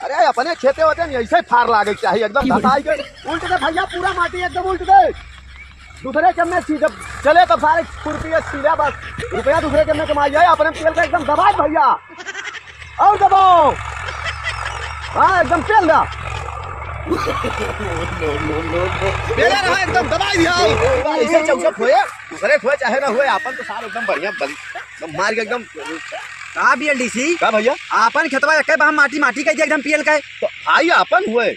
अरे अपने खेते होते हैं ऐसे फार लागे चाहिए एकदम धसाई के उल्ट दे भैया, पूरा माटी एकदम उल्ट दे। दूसरे चम में सीधे चले तो सारे खुरपी सीधा बस रुपया दूसरे चम में कमाई जाए, अपने तेल का एकदम दबाए भैया और दबाओ। हाँ एकदम तेल दा एकदम दबाई दिया। ऐसे चौचक हुए दूसरे हुए चाहे ना हुए, अपन तो सारे एकदम बढ़िया बली मार के एकदम। कहा बीएलडीसी का भैया आपन खेतवा एक हम माटी माटी कह दिया एकदम पीएल का तो आई अपन हुए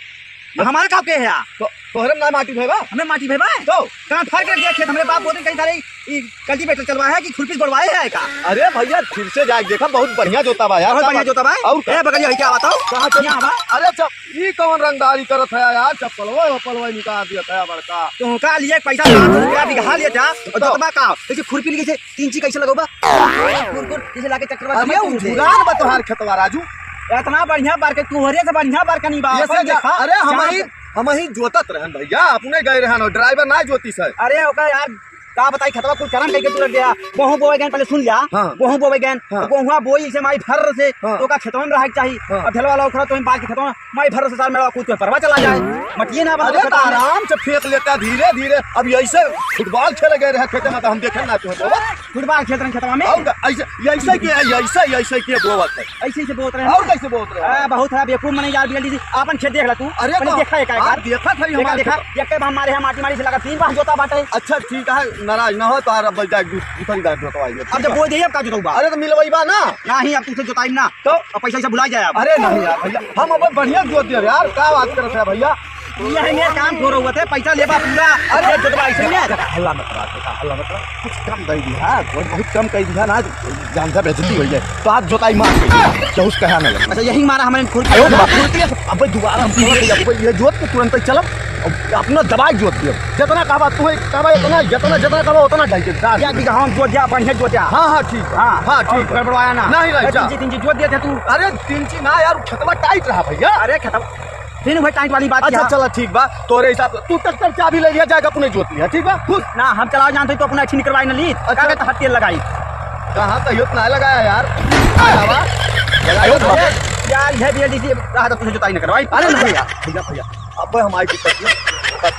हमारे का के है तो तोहरे ना माटी भेबा हमें माटी भेबा तो कहां फर्क रख दिया खेत हमरे बाप बोलते कहीं सारे कल्टीवेटर चलवा है कि खुरपी बढ़वाए है का। अरे भैया फिर से जाके देखा बहुत बढ़िया जोता बा यार, बहुत बढ़िया जोता बा और ए बगलिया है क्या बताओ कहां तो यहां बा। अरे ई कौन रंगदारी करत है यार, चप्पलवा निकाल दिया था बड़का तो का लिए पैसा 5 रुपया बिघा लिया था और जोतबा का कैसे खुरपी लिए कैसे 3 ची कैसे लगोबा खुरकुर कैसे लाके चक्करवा अरे जुगाड़ बा तोहार खेतवा राजू, इतना बढ़िया बार के तुहरे से बढ़िया बार का नहीं बा। अरे हम ही जोतत रहन भैया, अपने गए रहन और ड्राइवर ना जोती सर। अरे ओका यार का बताई खतवा कुल करन कह के तू गया गेहूं बोवे गन पहले सुन लिया। हाँ। गेहूं बोवे गन हाँ। गेहूं बोई से माई फर से हाँ। तो का खेतवा में रह चाहिए हाँ। और ढेलवा वाला उखड़ा तो बाल के खेतवा माई फर से साल मेरा कूद के परवा चला जाए मटिए ना अरे तो आराम से फेंक लेता धीरे धीरे। अब ऐसे फुटबॉल खेले गए रहे खेते में तो हम देखे ना तो फुटबॉल खेल रहे खेतवा में और ऐसे किए बोवत है ऐसे से बोलत रहे और कैसे बोलत रहे बहुत है बेवकूफ मने यार बीएलडीसी आपन खेत देख ला तू। अरे पहले देखा है का देखा था हमारे देखा एक के हमारे यहां माटी मारी से लगा 3 बार जोता बाटे। अच्छा ठीक है नाराज ना हो तो अब दूसरी गाय जोतवाई। अब जब बोल दिए अब का जोतौबा अरे तो मिलवाईबा ना नहीं अब तुझसे जोताई ना तो अब पैसा से भुला जाए अब। अरे नहीं यार भैया हम अपन बढ़िया जोत दिया यार, क्या बात करत है भैया। ये है मेरा काम थोड़ा हुआ थे पैसा लेबा पूरा। अरे जोतवा ऐसे में हल्ला मत करा कुछ कम कर दिया बहुत कम कर दिया ना, जानता बेइज्जती हो जाए तो आज जोताई मार के क्या उस कहा ना लगे। अच्छा यही मारा हमारे खुरपी अब दोबारा हम ये जोत के तुरंत चलब अपना दबाई जोत दियो जितना कहबा तू कहबा इतना जितना कहबा उतना डाल के क्या बिघा हम जोत दिया बढ़िया जोत दिया। हाँ ठीक हाँ ठीक गड़बड़वाया ना नहीं रह 3 जोत दिए थे तू। अरे 3 ना यार खेतवा टाइट रहा भैया। अरे खत्म फिर भाई टाइट वाली बात। अच्छा चला ठीक बा तोरे हिसाब तू ट्रैक्टर चाबी ले लिया जाएगा अपने जोत लिया ठीक बा खुश ना हम चलाओ जानते तो अपना अच्छी निकलवाई ना ली कागज तो तेल लगाई कहाँ कहियो ना लगाया यार यार है बीएलडीसी रहा तो तुझे जोताई न करवाई। अरे नहीं यार भैया भैया अब हमारी फिर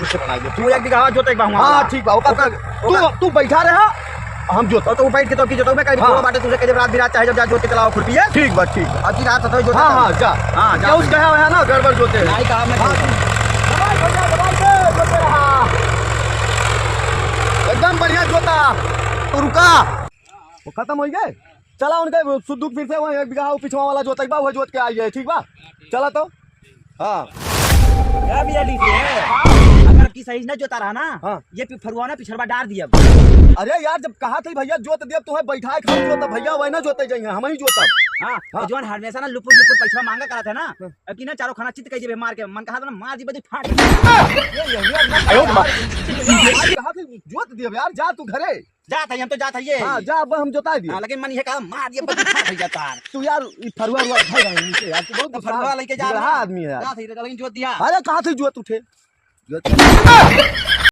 से बना दे तू एक बिघा जोत एक बाहू। हाँ ठीक बा तू बैठा रहा हम जोत तो बैठ के तो की जोतो में कहीं थोड़ा बाटे तुझे जब रात बिरात चाहे जब जा जोत के चलाओ खुरपी है ठीक बा ठीक बा अब की रात तो जोत। हाँ जा हां जा उस कहा है ना गड़बड़ जोते नहीं कहा मैं एकदम बढ़िया जोता तो रुका वो खत्म हो गए। चला उनके सुदुक फिर से वही 1 बीघा पिछवा वाला जोत बा वो जोत के आई है ठीक बा चला तो। हाँ क्या बीएलडीसी है अगर की सही ना जोता रहा ना हाँ। ये फरुआ ना पिछड़वा डाल दिया। अरे यार जब कहा था भैया जोत दिया तुम्हें बैठाए खा जोता भैया वही ना जोते जाइए हम ही जोता। हाँ जोन हमेशा ना लुपुर पैसा मांगा करा था ना अब की ना चारों खाना चित कह मार के मन कहा था ना मार दी बजे फाट कहा था जोत दिया यार जा तू घरे जात है हम तो जात है ये। हाँ जा अब हम जोता दिए लेकिन मन ये कहा मार दिया बजे फाट जाता तू यार फरुआ यार तू बहुत फरुआ लेके जा रहा आदमी है यार। लेकिन जोत दिया। अरे कहा थे जोत उठे